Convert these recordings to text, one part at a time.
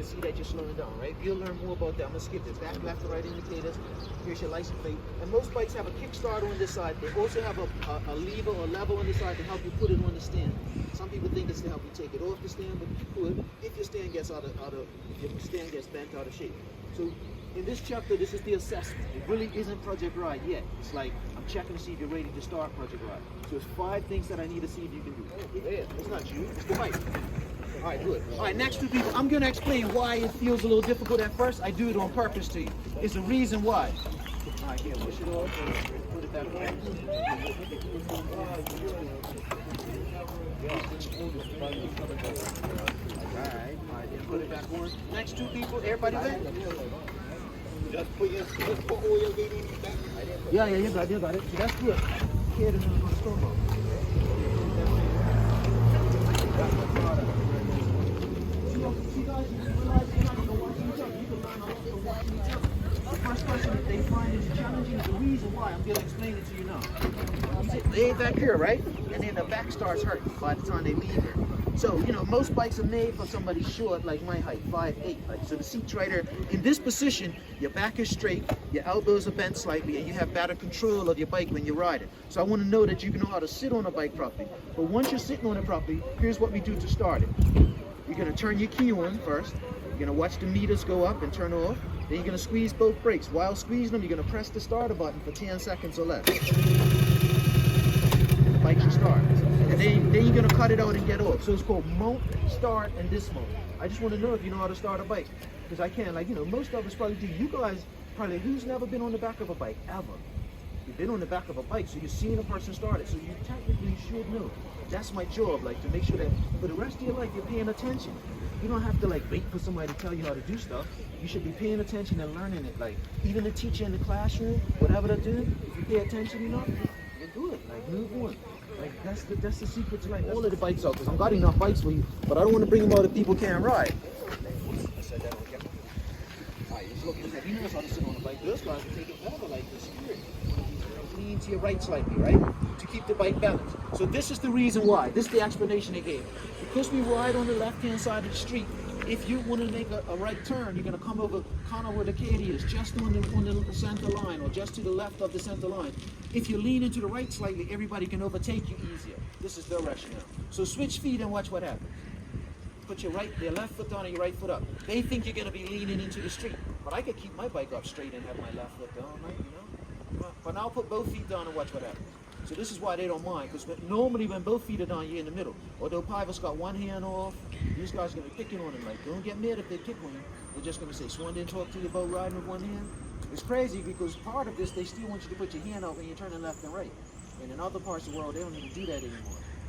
see that you're slowing down, right? You'll learn more about that. I'm gonna skip this. Back, left, and right indicators. Here's your license plate. And most bikes have a kickstarter on this side. They also have a lever or lever on this side to help you put it on the stand. Some people think it's to help you take it off the stand, but you could if your stand gets if your stand gets bent out of shape. So in this chapter, this is the assessment. It really isn't Project Ride yet. It's like I'm checking to see if you're ready to start Project Ride. So it's 5 things that I need to see if you can do. It's not you, it's the bike. All right, good. All right, next 2 people. I'm going to explain why it feels a little difficult at first. I do it on purpose to you. It's a reason why. All right, here, push it off and put it back on. All right, then put it back on. Next 2 people, everybody there? Just put oil back. Yeah, you got it. So that's good. Here, this is going to store mode. See guys, you realize you're not going to watch each other. You can learn a lot from watching each other. The first question that they find is challenging is the reason why. I'm going to explain it to you now. They back here, right? And then the back starts hurting by the time they leave here. So, you know, most bikes are made for somebody short like my height, 5'8". Like, so the seat's right here. In this position, your back is straight, your elbows are bent slightly, and you have better control of your bike when you're riding. So I want to know that you can know how to sit on a bike properly. But once you're sitting on it properly, here's what we do to start it. You're going to turn your key on first. You're going to watch the meters go up and turn off. Then you're going to squeeze both brakes. While squeezing them, you're going to press the starter button for 10 seconds or less. And the bike should start. And then you're going to cut it out and get off. So it's called mount, start, and dismount. I just want to know if you know how to start a bike. Because I can, like, you know, most of us probably do. You guys, probably, who's never been on the back of a bike, ever? You've been on the back of a bike, so you've seen a person start it. So you technically should know. That's my job, like, to make sure that for the rest of your life, you're paying attention. You don't have to, like, wait for somebody to tell you how to do stuff. You should be paying attention and learning it. Like, even the teacher in the classroom, whatever they're doing, if you pay attention enough, you're good. Like, move on. Like, that's the secret to life. All of the bikes out, because I've got enough bikes for you, but I don't want to bring them out if people can't ride. I said that on camera. All right, just looking at that. He knows how to sit on a bike. Those guys will take it better, like this here. Lean to your right slightly, right? To keep the bike balanced. So this is the reason why. This is the explanation they gave. Because we ride on the left-hand side of the street, if you want to make a right turn, you're going to come over kind of where the caddy is, just on the center line, or just to the left of the center line. If you lean into the right slightly, everybody can overtake you easier. This is their rationale. So switch feet and watch what happens. Put your left foot down and your right foot up. They think you're going to be leaning into the street, but I could keep my bike up straight and have my left foot down, right? You know. But now I'll put both feet down and watch what happens. So this is why they don't mind, because normally when both feet are down, you're in the middle. Although Pivo's got one hand off, these guys are going to be picking on him. Like, don't get mad if they kick on you. They're just going to say, Swan didn't talk to you about riding with one hand. It's crazy because part of this, they still want you to put your hand out when you're turning left and right. And in other parts of the world, they don't even do that anymore.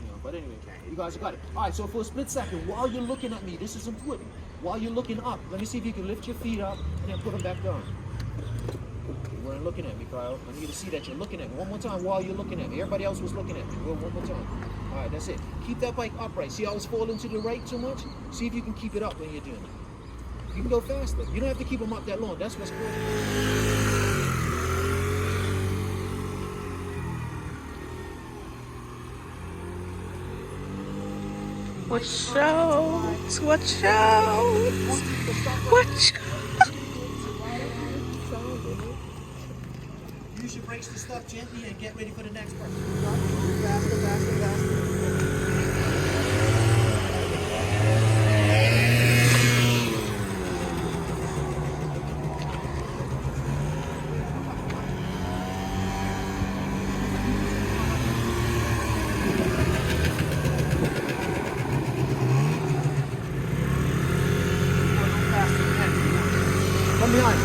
You know, but anyway, you guys got it. All right, so for a split second, while you're looking at me, this is important. While you're looking up, let me see if you can lift your feet up and then put them back down. You weren't looking at me, Kyle. I need to see that you're looking at me. One more time while you're looking at me. Everybody else was looking at me. Go one more time. All right, that's it. Keep that bike upright. See how it's falling to the right too much? See if you can keep it up when you're doing it. You can go faster. You don't have to keep them up that long. That's what's cool. Watch out! Watch out! Watch out! Use your brakes to stop gently and get ready for the next person. Faster, faster, faster. Come behind.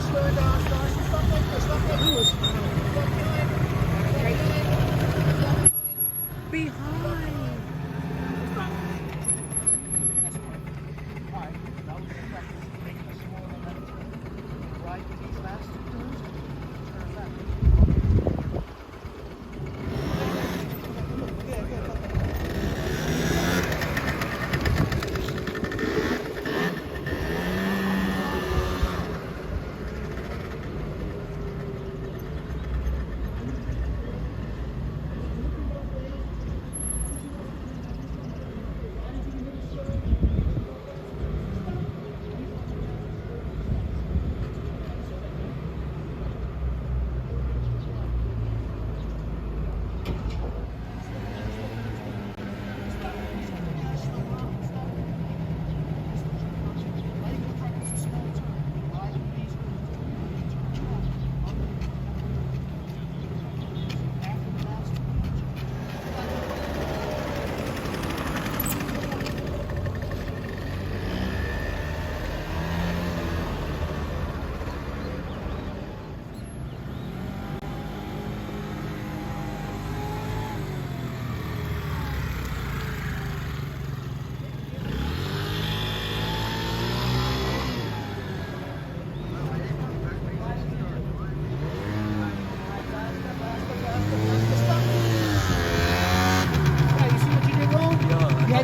slow it down, stop like this, stop like this. Stop behind. Behind. That's perfect. All right, now we're going to practice making a smaller left turn. Right with these last two turns, turn left.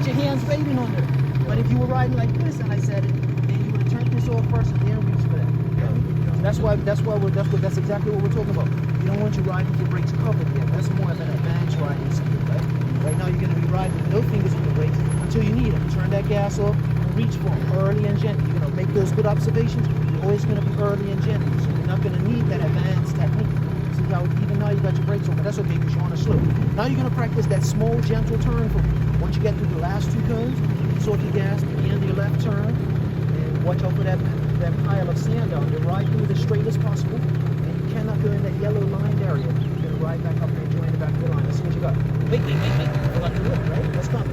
Your hands waving on there. But if you were riding like this, and I said it, then you would have turned this off first and then reach for that. So that's exactly what we're talking about. You don't want you riding with your brakes covered yet. That's more of an advanced riding skill, right? Right now you're going to be riding with no fingers on the brakes until you need them. Turn that gas off and reach for them early and gently. You're going to make those good observations. You're always going to be early and gently. So you're not going to need that advanced technique. See how even now you got your brakes on, but that's okay because you're on a slope. Now you're going to practice that small, gentle turn for me. Once you get through the last two turns, ease off your gas, begin your left turn, and watch out for that pile of sand down there. Ride through it as straight as possible, and you cannot go in that yellow lined area. You're going to ride back up there and join the back of the line. Let's see what you got. Wait. You got to look, right? Let's come.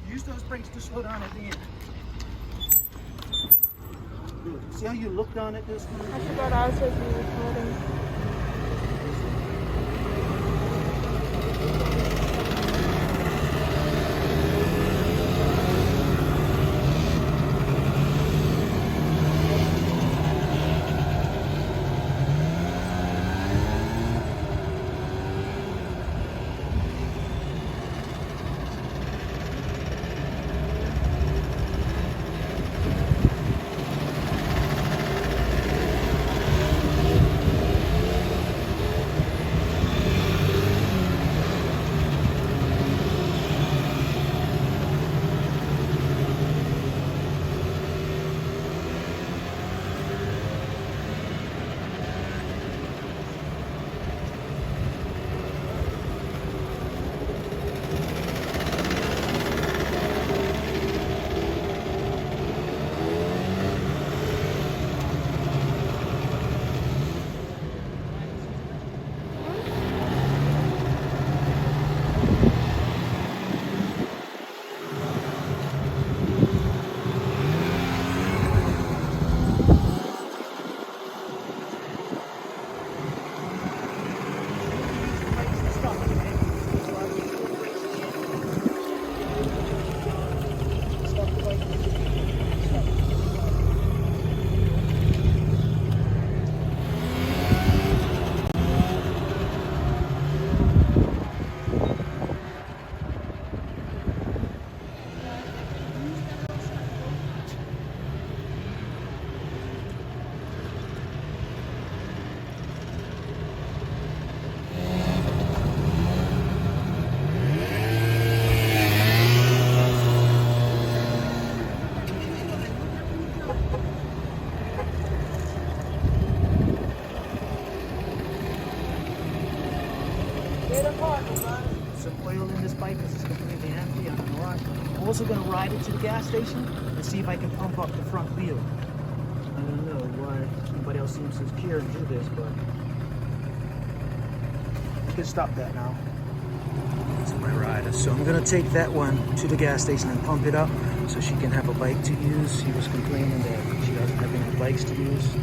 Use those brakes to slow down at the end. Good. See how you look down at this? I forgot I was supposed to be recording. some oil in this bike because it's completely empty on the garage. I'm also going to ride it to the gas station and see if I can pump up the front wheel. I don't know why anybody else seems to care to do this, but I can stop that now. That's my rider. So I'm going to take that one to the gas station and pump it up so she can have a bike to use. She was complaining that she doesn't have any bikes to use.